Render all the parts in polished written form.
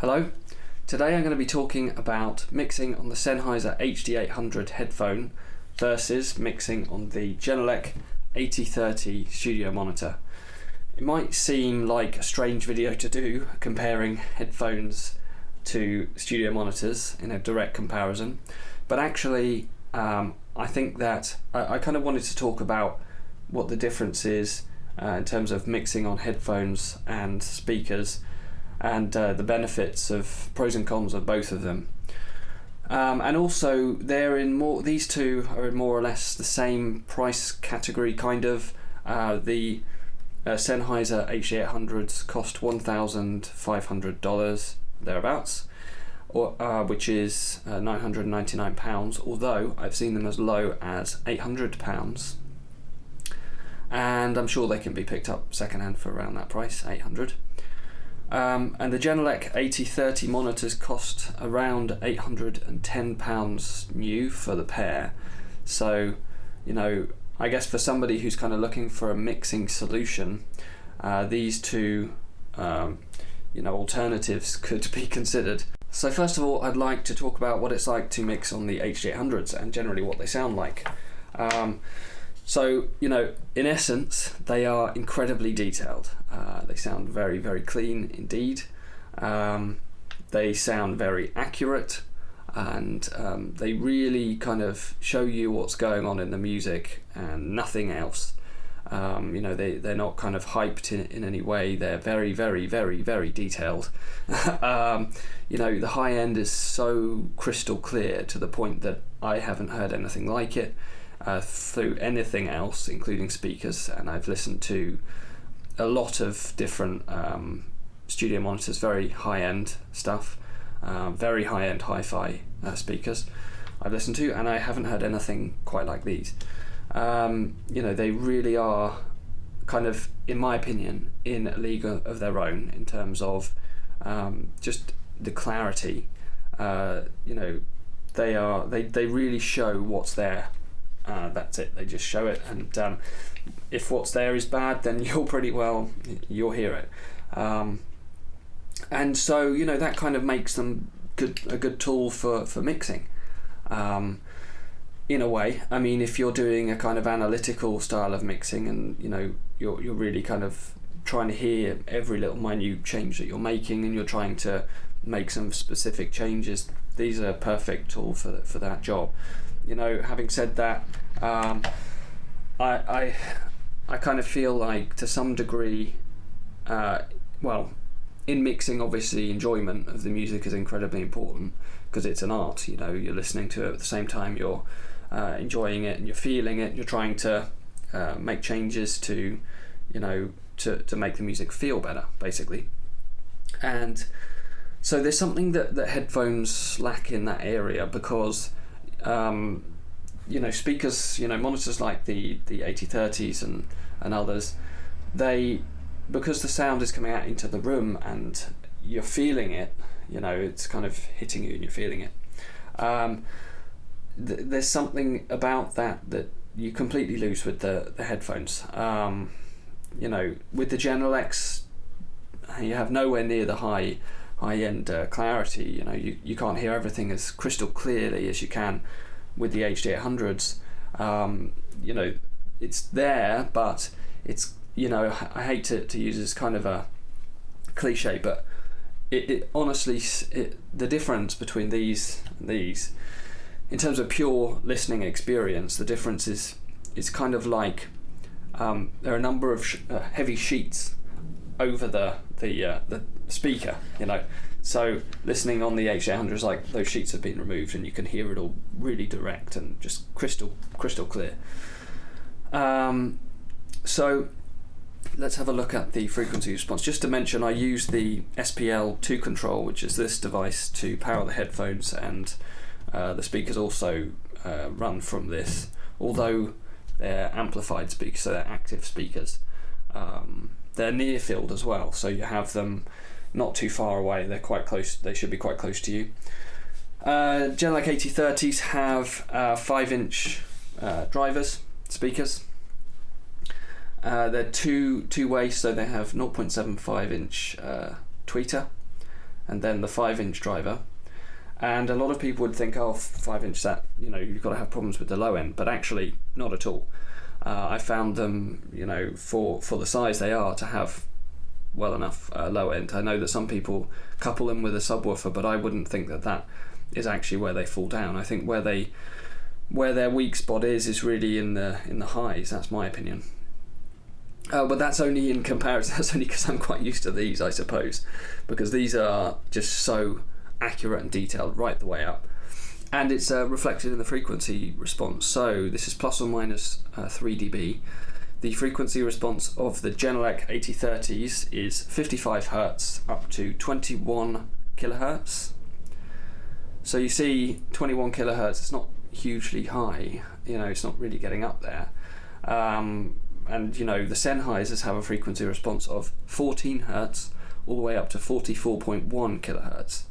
Hello, today I'm going to be talking about mixing on the Sennheiser HD800 headphone versus mixing on the Genelec 8030 studio monitor. It might seem like a strange video to do, comparing headphones to studio monitors in a direct comparison, but actually I think that I kind of wanted to talk about what the difference is in terms of mixing on headphones and speakers, and the benefits of pros and cons of both of them. And also these two are in more or less the same price category, kind of. The Sennheiser HD800s cost $1,500 thereabouts, which is £999, although I've seen them as low as £800, and I'm sure they can be picked up secondhand for around that price, $800. And the Genelec 8030 monitors cost around £810 new for the pair. So, I guess for somebody who's kind of looking for a mixing solution, these two, alternatives could be considered. So first of all, I'd like to talk about what it's like to mix on the HD800s and generally what they sound like. So, in essence, they are incredibly detailed. They sound very, very clean indeed. They sound very accurate, and they really kind of show you what's going on in the music and nothing else. They're not kind of hyped in any way. They're very, very, very, very detailed. The high end is so crystal clear to the point that I haven't heard anything like it through anything else, including speakers, and I've listened to a lot of different studio monitors, very high-end stuff, very high-end hi-fi speakers I've listened to, and I haven't heard anything quite like these. They really are kind of, in my opinion, in a league of their own in terms of just the clarity. They really show what's there. That's it, they just show it, and if what's there is bad, then you'll hear it. And so, that kind of makes them a good tool for mixing. In a way, I mean, if you're doing a kind of analytical style of mixing, and you're really kind of trying to hear every little minute change that you're making, and you're trying to make some specific changes, these are a perfect tool for that job. Having said that, I kind of feel like, to some degree, in mixing, obviously enjoyment of the music is incredibly important, because it's an art. You're listening to it at the same time you're enjoying it and you're feeling it. You're trying to make changes to make the music feel better, basically. And so there's something that headphones lack in that area, because speakers, monitors like the 8030s and others, because the sound is coming out into the room and you're feeling it, it's kind of hitting you and you're feeling it. There's something about that you completely lose with the headphones. With the Genelecs, you have nowhere near the high-end clarity. You can't hear everything as crystal clearly as you can with the HD800s. It's there, but it's, I hate to use this kind of a cliche, but it honestly, the difference between these and these, in terms of pure listening experience, the difference is kind of like there are a number of heavy sheets over the speaker, So listening on the HD800 is like those sheets have been removed, and you can hear it all really direct and just crystal clear. So let's have a look at the frequency response. Just to mention, I use the SPL2 control, which is this device, to power the headphones, and the speakers also run from this, although they're amplified speakers, so they're active speakers. They're near field as well, so you have them not too far away. They're quite close. They should be quite close to you. Genelec 8030s have 5-inch drivers, speakers. They're two-way, so they have 0.75-inch tweeter, and then the 5-inch driver. And a lot of people would think, oh, 5-inch, that, you know, you've got to have problems with the low end, but actually not at all. I found them, you know, for the size they are, to have well enough low end. I know that some people couple them with a subwoofer, but I wouldn't think that is actually where they fall down. I think where their weak spot is really in the highs. That's my opinion. But that's only in comparison. That's only because I'm quite used to these, I suppose, because these are just so accurate and detailed right the way up, and it's reflected in the frequency response. So this is plus or minus 3 dB. The frequency response of the Genelec 8030s is 55 Hertz up to 21 kilohertz. So you see 21 kilohertz, it's not hugely high, you know, it's not really getting up there. And you know, the Sennheisers have a frequency response of 14 Hertz all the way up to 44.1 kilohertz.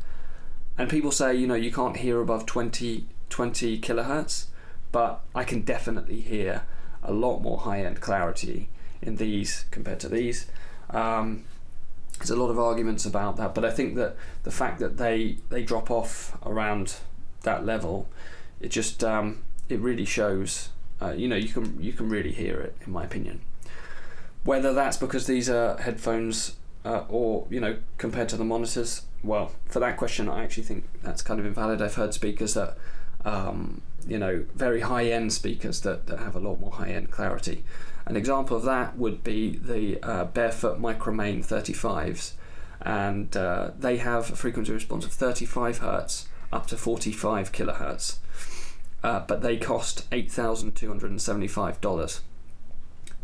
And people say, you know, you can't hear above 20 kilohertz, but I can definitely hear a lot more high-end clarity in these compared to these. There's a lot of arguments about that, but I think that the fact that they drop off around that level, it just it really shows. You know, you can really hear it, in my opinion. Whether that's because these are headphones or, you know, compared to the monitors, well, for that question, I actually think that's kind of invalid. I've heard speakers that, you know, very high-end speakers that have a lot more high-end clarity. An example of that would be the Barefoot MicroMain 35s, and they have a frequency response of 35 Hertz up to 45 kilohertz, but they cost $8,275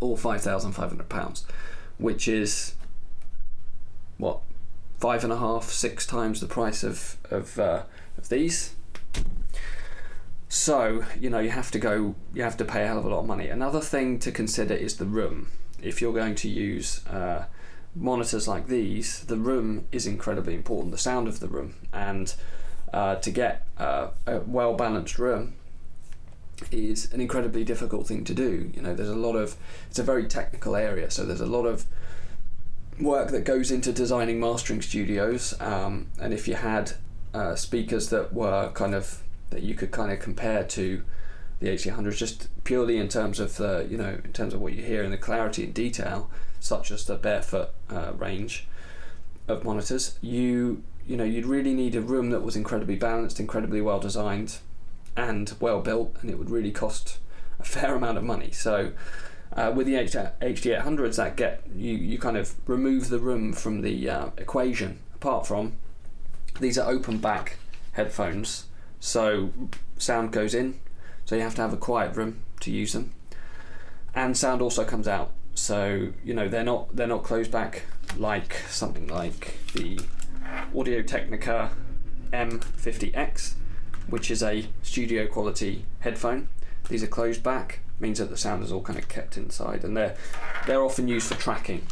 or £5,500, which is what, 5.5-6 times the price of these. So, you know, you have to pay a hell of a lot of money. Another thing to consider is the room. If you're going to use monitors like these, the room is incredibly important, the sound of the room, and to get a well-balanced room is an incredibly difficult thing to do. You know, it's a very technical area, so there's a lot of work that goes into designing mastering studios, and if you had speakers that were that you could kind of compare to the HD800s, just purely in terms of in terms of what you hear and the clarity and detail, such as the Barefoot range of monitors, you'd really need a room that was incredibly balanced, incredibly well designed, and well built, and it would really cost a fair amount of money. So with the HD800s, you kind of remove the room from the equation. Apart from, these are open back headphones, so sound goes in, so you have to have a quiet room to use them, and sound also comes out. So, you know, they're not closed back like something like the Technica M50X, which is a studio quality headphone. These are closed back, means that the sound is all kind of kept inside, and they're often used for tracking,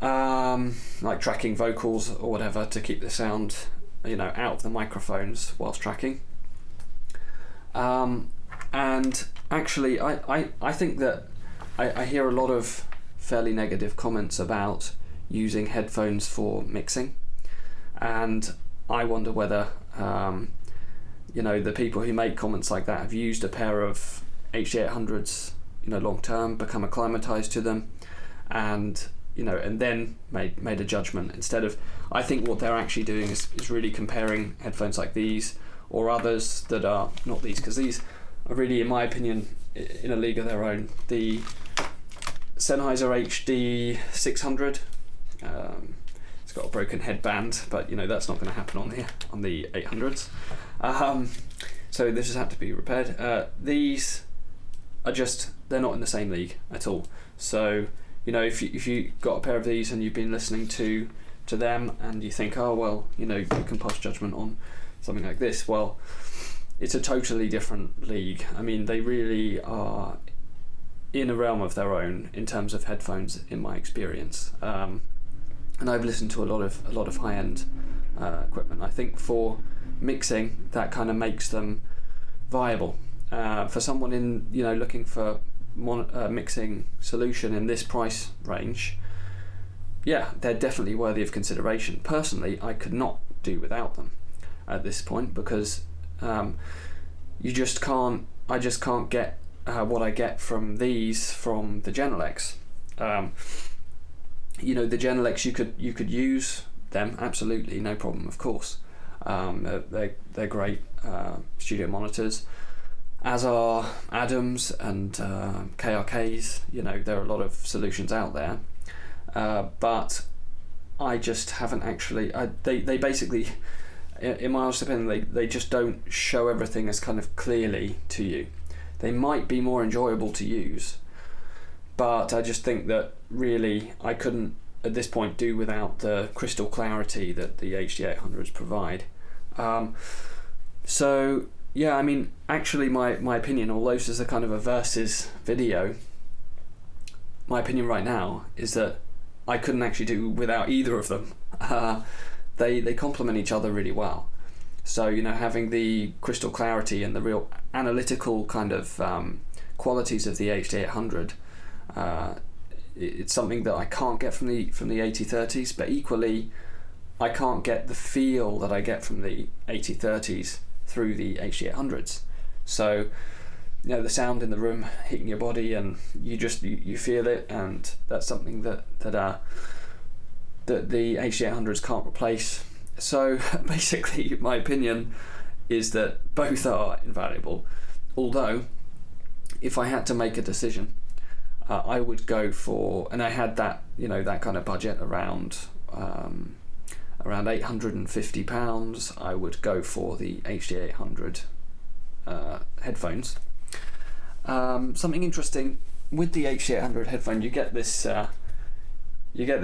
like tracking vocals or whatever, to keep the sound, you know, out of the microphones whilst tracking. And actually, I think that I hear a lot of fairly negative comments about using headphones for mixing, and I wonder whether you know, the people who make comments like that have used a pair of HD800s, you know, long term, become acclimatized to them, and you know, and then made a judgment. Instead of, I think what they're actually doing is really comparing headphones like these or others that are not these, because these are really, in my opinion, in a league of their own. The Sennheiser HD800, it's got a broken headband, but you know, that's not going to happen on the 800s. So this has had to be repaired. These are they're not in the same league at all. So, you know, if you got a pair of these and you've been listening to them and you think, oh well, you know, you can pass judgment on something like this, well, it's a totally different league. I mean, they really are in a realm of their own in terms of headphones, in my experience. And I've listened to a lot of high-end equipment. I think for mixing, that kind of makes them viable. For someone looking for mixing solution in this price range, yeah, they're definitely worthy of consideration. Personally, I could not do without them at this point, because you just can't. I just can't get what I get from these from the Genelecs. You know, the Genelecs, you could use them absolutely, no problem, of course. They're great studio monitors, as are Adams and KRKs. You know, there are a lot of solutions out there, but I just haven't actually. They basically, in my honest opinion, they just don't show everything as kind of clearly to you. They might be more enjoyable to use, but I just think that really I couldn't at this point do without the crystal clarity that the HD800s provide. So yeah, I mean, actually my opinion, although this is a kind of a versus video, my opinion right now is that I couldn't actually do without either of them. They complement each other really well. So, you know, having the crystal clarity and the real analytical kind of qualities of the HD800, it's something that I can't get from the 8030s, but equally I can't get the feel that I get from the 8030s through the HD800s. So, you know, the sound in the room hitting your body, and you feel it, and that's something that the HD800s can't replace. So basically, my opinion is that both are invaluable. Although, if I had to make a decision, I would go for, and I had that, you know, that kind of budget around £850. I would go for the HD800 headphones. Something interesting with the HD800 headphone, you get this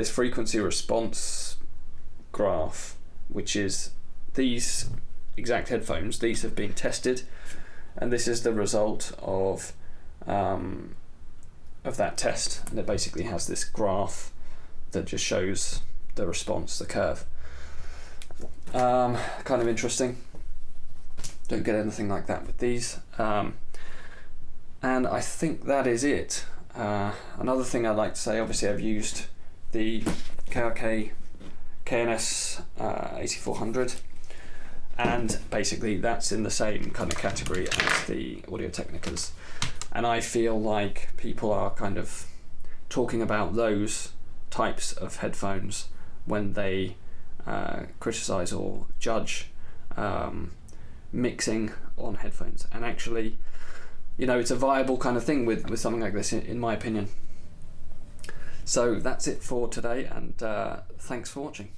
frequency response graph, which is these exact headphones. These have been tested, and this is the result of that test, and it basically has this graph that just shows the response, the curve. Kind of interesting. Don't get anything like that with these. And I think that is it. Another thing I'd like to say, obviously I've used the KRK KNS 8400, and basically that's in the same kind of category as the Audio Technicas, and I feel like people are kind of talking about those types of headphones when they criticize or judge mixing on headphones, and actually, you know, it's a viable kind of thing with something like this, in my opinion. So that's it for today, and thanks for watching.